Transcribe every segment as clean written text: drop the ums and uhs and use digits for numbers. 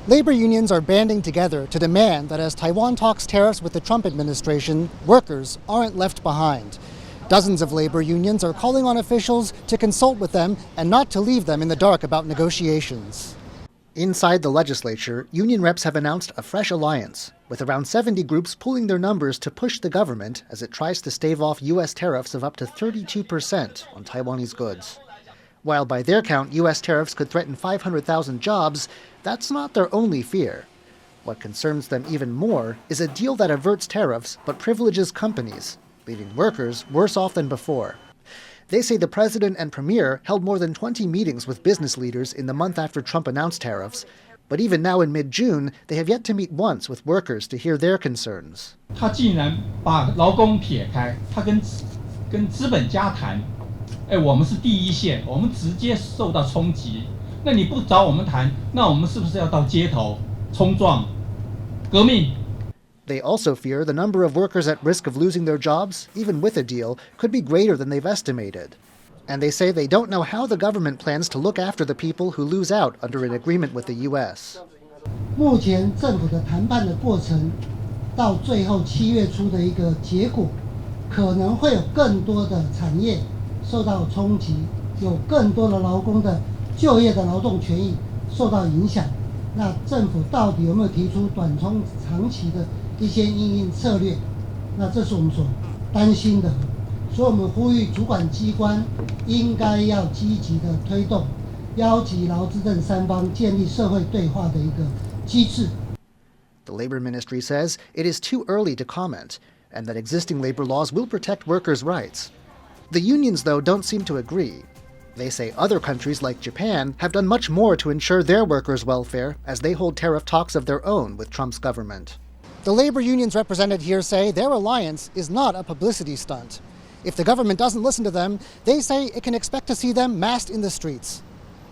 Labor unions are banding together to demand that as Taiwan talks tariffs with the Trump administration, workers aren't left behind. Dozens of labor unions are calling on officials to consult with them and not to leave them in the dark about negotiations. Inside the legislature, union reps have announced a fresh alliance, with around 70 groups pooling their numbers to push the government as it tries to stave off U.S. tariffs of up to 32% on Taiwanese goods. While by their count, U.S. tariffs could threaten 500,000 jobs, that's not their only fear. What concerns them even more is a deal that averts tariffs but privileges companies, leaving workers worse off than before. They say the president and premier held more than 20 meetings with business leaders in the month after Trump announced tariffs, but even now in mid-June, they have yet to meet once with workers to hear their concerns. 他竟然把劳工撇开，他跟资本家谈，我们是第一线，我们直接受到冲击。那你不找我们谈，那我们是不是要到街头冲撞、革命？ They also fear the number of workers at risk of losing their jobs, even with a deal, could be greater than they've estimated. And they say they don't know how the government plans to look after the people who lose out under an agreement with the U.S. 目前政府的谈判的过程，到最后7月初的一个结果，可能会有更多的产业受到冲击，有更多的劳工的就业的劳动权益受到影响。那政府到底有没有提出短中长期的一些因应策略？那这是我们所担心的。所以我们呼吁主管机关应该要积极的推动，邀集劳资政三方建立社会对话的一个机制。The Labor Ministry says it is too early to comment, and that existing labor laws will protect workers' rights. The unions, though, don't seem to agree. They say other countries like Japan have done much more to ensure their workers' welfare as they hold tariff talks of their own with Trump's government. The labor unions represented here say their alliance is not a publicity stunt. If the government doesn't listen to them, they say it can expect to see them massed in the streets.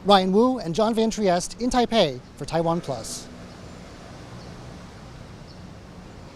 Ryan Wu and John Van Trieste in Taipei for TaiwanPlus.